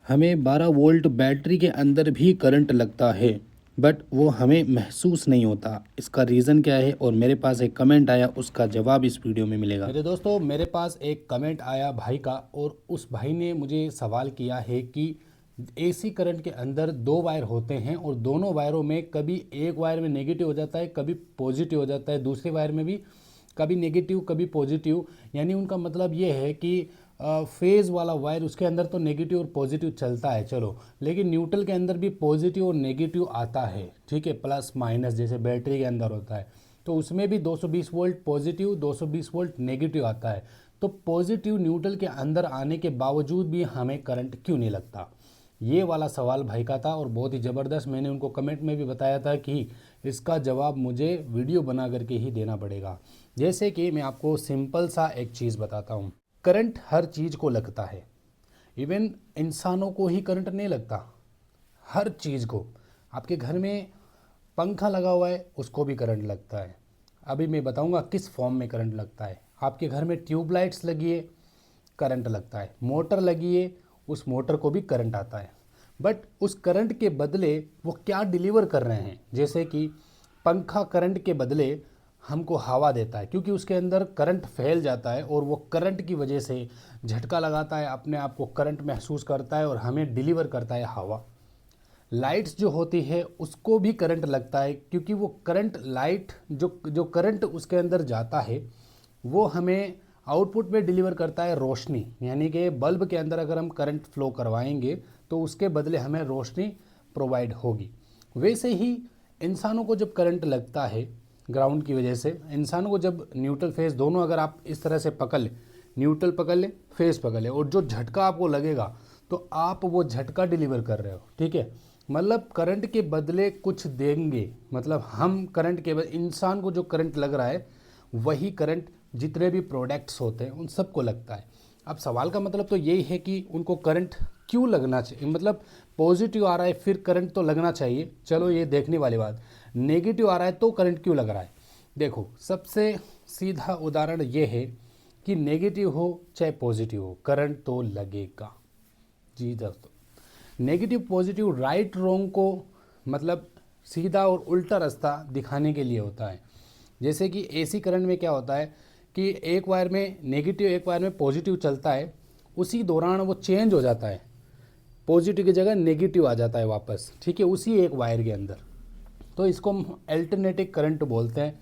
हमें 12 volt battery के अंदर भी करंट लगता है, बट वो हमें महसूस नहीं होता। इसका रीज़न क्या है? और मेरे पास एक कमेंट आया, उसका जवाब इस वीडियो में मिलेगा। मेरे दोस्तों, मेरे पास एक कमेंट आया भाई का, और उस भाई ने मुझे सवाल किया है कि एसी करंट के अंदर दो वायर होते हैं और दोनों वायरों में कभी एक वायर में नेगेटिव हो जाता है, कभी पॉजिटिव हो जाता है, दूसरे वायर में भी कभी नेगेटिव कभी पॉजिटिव। यानी उनका मतलब ये है कि फेज़ वाला वायर, उसके अंदर तो नेगेटिव और पॉजिटिव चलता है, चलो, लेकिन न्यूट्रल के अंदर भी पॉजिटिव और नेगेटिव आता है, ठीक है, प्लस माइनस, जैसे बैटरी के अंदर होता है। तो उसमें भी 220 वोल्ट पॉजिटिव, 220 वोल्ट नेगेटिव आता है। तो पॉजिटिव न्यूट्रल के अंदर आने के बावजूद भी हमें करंट क्यों नहीं लगता? ये वाला सवाल भाई का था, और बहुत ही ज़बरदस्त। मैंने उनको कमेंट में भी बताया था कि इसका जवाब मुझे वीडियो बना करके ही देना पड़ेगा। जैसे कि मैं आपको सिंपल सा एक चीज़ बताता हूँ। करंट हर चीज़ को लगता है, इवन इंसानों को ही करंट नहीं लगता, हर चीज़ को। आपके घर में पंखा लगा हुआ है, उसको भी करंट लगता है। अभी मैं बताऊंगा किस फॉर्म में करंट लगता है। आपके घर में ट्यूबलाइट्स लगी है, करंट लगता है। मोटर लगी है, उस मोटर को भी करंट आता है। बट उस करंट के बदले वो क्या डिलीवर कर रहे हैं? जैसे कि पंखा करंट के बदले हमको हवा देता है, क्योंकि उसके अंदर करंट फैल जाता है और वो करंट की वजह से झटका लगाता है, अपने आप को करंट महसूस करता है और हमें डिलीवर करता है हवा। लाइट्स जो होती है उसको भी करंट लगता है, क्योंकि वो करंट लाइट जो जो करंट उसके अंदर जाता है वो हमें आउटपुट में डिलीवर करता है रोशनी। यानी कि बल्ब के अंदर अगर हम करंट फ्लो करवाएंगे तो उसके बदले हमें रोशनी प्रोवाइड होगी। वैसे ही इंसानों को जब करंट लगता है ग्राउंड की वजह से, इंसानों को जब न्यूट्रल फेस दोनों अगर आप इस तरह से पकड़ लें, न्यूट्रल पकड़ लें, फेस पकड़ लें, और जो झटका आपको लगेगा तो आप वो झटका डिलीवर कर रहे हो, ठीक है। मतलब करंट के बदले कुछ देंगे, मतलब हम करंट के बदले, इंसान को जो करंट लग रहा है वही करंट जितने भी प्रोडक्ट्स होते हैं उन सबको लगता है। अब सवाल का मतलब तो यही है कि उनको करंट क्यों लगना चाहिए, मतलब पॉजिटिव आ रहा है फिर करंट तो लगना चाहिए, चलो ये देखने वाली बात। नेगेटिव आ रहा है तो करंट क्यों लग रहा है? देखो, सबसे सीधा उदाहरण ये है कि नेगेटिव हो चाहे पॉजिटिव हो, करंट तो लगेगा। जी दोस्तों, नेगेटिव पॉजिटिव राइट रॉन्ग को मतलब सीधा और उल्टा रास्ता दिखाने के लिए होता है। जैसे कि एसी करंट में क्या होता है कि एक वायर में नेगेटिव एक वायर में पॉजिटिव चलता है, उसी दौरान वो चेंज हो जाता है, पॉजिटिव की जगह नेगेटिव आ जाता है वापस, ठीक है, उसी एक वायर के अंदर। तो इसको हम अल्टरनेटिव करंट बोलते हैं।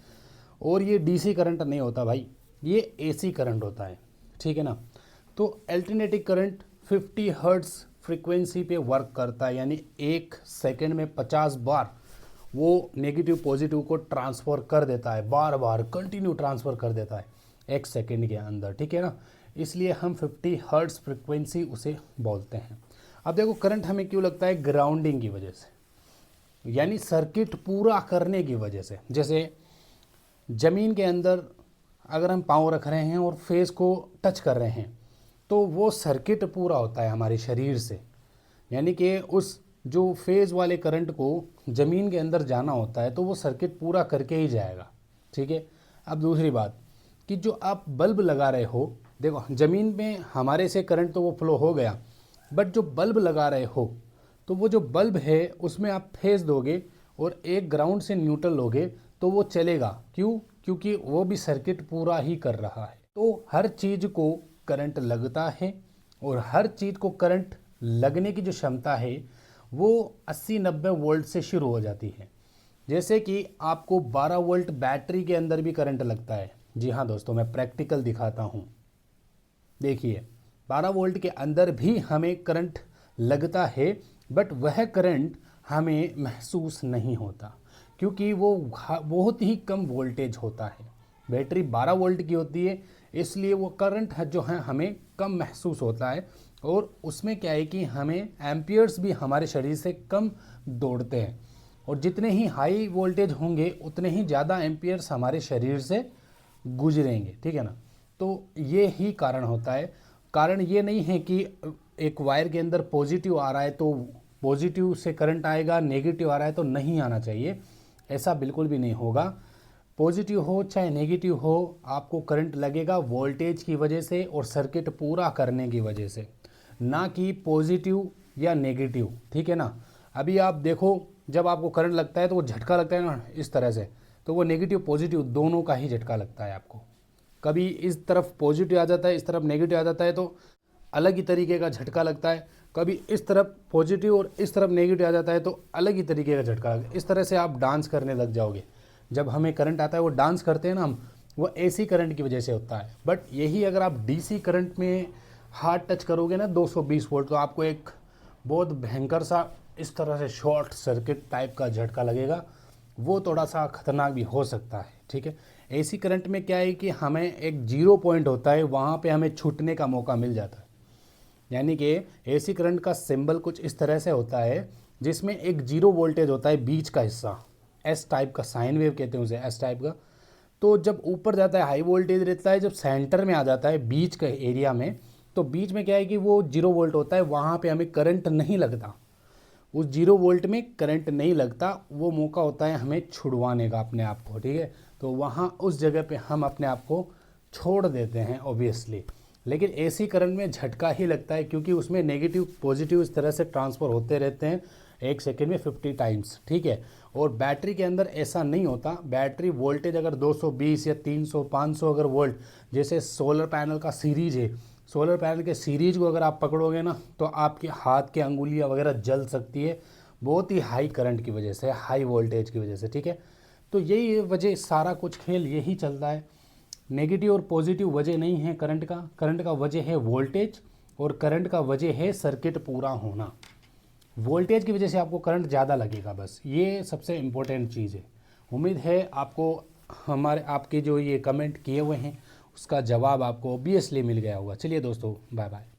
और ये डीसी करंट नहीं होता भाई, ये एसी करंट होता है, ठीक है ना। तो अल्टरनेटिव करंट 50 हर्ट्ज फ्रीक्वेंसी पे वर्क करता है, यानी एक सेकंड में 50 बार वो नेगेटिव पॉजिटिव को ट्रांसफ़र कर देता है, बार बार कंटिन्यू ट्रांसफ़र कर देता है एक सेकंड के अंदर, ठीक है ना। इसलिए हम 50 हर्ट्ज फ्रीक्वेंसी उसे बोलते हैं। अब देखो, करंट हमें क्यों लगता है? ग्राउंडिंग की वजह से, यानी सर्किट पूरा करने की वजह से। जैसे ज़मीन के अंदर अगर हम पाँव रख रहे हैं और फेस को टच कर रहे हैं तो वो सर्किट पूरा होता है हमारे शरीर से, यानी कि उस जो फेज़ वाले करंट को ज़मीन के अंदर जाना होता है तो वो सर्किट पूरा करके ही जाएगा, ठीक है। अब दूसरी बात कि जो आप बल्ब लगा रहे हो, देखो ज़मीन में हमारे से करंट तो वो फ्लो हो गया, बट जो बल्ब लगा रहे हो तो वो जो बल्ब है उसमें आप फेस दोगे और एक ग्राउंड से न्यूट्रल लोगे तो वो चलेगा। क्यों? क्योंकि वो भी सर्किट पूरा ही कर रहा है। तो हर चीज़ को करंट लगता है, और हर चीज़ को करंट लगने की जो क्षमता है वो 80-90 वोल्ट से शुरू हो जाती है। जैसे कि आपको 12 वोल्ट बैटरी के अंदर भी करंट लगता है। जी हाँ दोस्तों, मैं प्रैक्टिकल दिखाता हूँ। देखिए, 12 वोल्ट के अंदर भी हमें करंट लगता है, बट वह करंट हमें महसूस नहीं होता, क्योंकि वो बहुत ही कम वोल्टेज होता है। बैटरी 12 वोल्ट की होती है, इसलिए वो करंट जो है हमें कम महसूस होता है। और उसमें क्या है कि हमें एम्पियर्स भी हमारे शरीर से कम दौड़ते हैं, और जितने ही हाई वोल्टेज होंगे उतने ही ज़्यादा एम्पियर्स हमारे शरीर से गुजरेंगे, ठीक है ना। तो ये ही कारण होता है। कारण ये नहीं है कि एक वायर के अंदर पॉजिटिव आ रहा है तो पॉजिटिव से करंट आएगा, नेगेटिव आ रहा है तो नहीं आना चाहिए, ऐसा बिल्कुल भी नहीं होगा। पॉजिटिव हो चाहे नेगेटिव हो, आपको करंट लगेगा वोल्टेज की वजह से और सर्किट पूरा करने की वजह से, ना कि पॉजिटिव या नेगेटिव, ठीक है ना। अभी आप देखो जब आपको करंट लगता है तो वो झटका लगता है ना इस तरह से, तो वो नेगेटिव पॉजिटिव दोनों का ही झटका लगता है आपको। कभी इस तरफ पॉजिटिव आ जाता है, इस तरफ नेगेटिव आ जाता है तो अलग ही तरीके का झटका लगता है। कभी इस तरफ पॉजिटिव और इस तरफ नेगेटिव आ जाता है तो अलग ही तरीके का झटका लगता है। इस तरह से आप डांस करने लग जाओगे। जब हमें करंट आता है वो डांस करते हैं ना हम, वो एसी करंट की वजह से होता है। बट यही अगर आप डीसी करंट में हाथ टच करोगे ना 220 वोल्ट, तो आपको एक बहुत भयंकर सा इस तरह से शॉर्ट सर्किट टाइप का झटका लगेगा। वो थोड़ा सा खतरनाक भी हो सकता है, ठीक है। एसी करंट में क्या है कि हमें एक जीरो पॉइंट होता है, वहाँ पे हमें छूटने का मौका मिल जाता है। यानी कि एसी करंट का सिंबल कुछ इस तरह से होता है जिसमें एक जीरो वोल्टेज होता है बीच का हिस्सा, एस टाइप का, साइन वेव कहते हैं उसे, एस टाइप का। तो जब ऊपर जाता है हाई वोल्टेज रहता है, जब सेंटर में आ जाता है बीच के एरिया में, तो बीच में क्या है कि वो जीरो वोल्ट होता है, वहाँ पे हमें करंट नहीं लगता। उस जीरो वोल्ट में करंट नहीं लगता, वो मौका होता है हमें छुड़वाने का अपने आप को, ठीक है। तो वहाँ उस जगह पे हम अपने आप को छोड़ देते हैं ऑब्वियसली। लेकिन एसी करंट में झटका ही लगता है क्योंकि उसमें नेगेटिव पॉजिटिव इस तरह से ट्रांसफ़र होते रहते हैं 1 सेकेंड में 50 टाइम्स, ठीक है। और बैटरी के अंदर ऐसा नहीं होता। बैटरी वोल्टेज अगर 220 या 300 500 अगर वोल्ट, जैसे सोलर पैनल का सीरीज है, सोलर पैनल के सीरीज को अगर आप पकड़ोगे ना तो आपके हाथ की अंगुलियां वगैरह जल सकती है, बहुत ही हाई करंट की वजह से, हाई वोल्टेज की वजह से, ठीक है। तो यही वजह, सारा कुछ खेल यही चलता है। नेगेटिव और पॉजिटिव वजह नहीं है करंट का। करंट का वजह है वोल्टेज, और करंट का वजह है सर्किट पूरा होना। वोल्टेज की वजह से आपको करंट ज़्यादा लगेगा, बस ये सबसे इम्पोर्टेंट चीज़ है। उम्मीद है आपको आपके जो ये कमेंट किए हुए हैं उसका जवाब आपको ऑब्वियसली मिल गया होगा। चलिए दोस्तों, बाय बाय।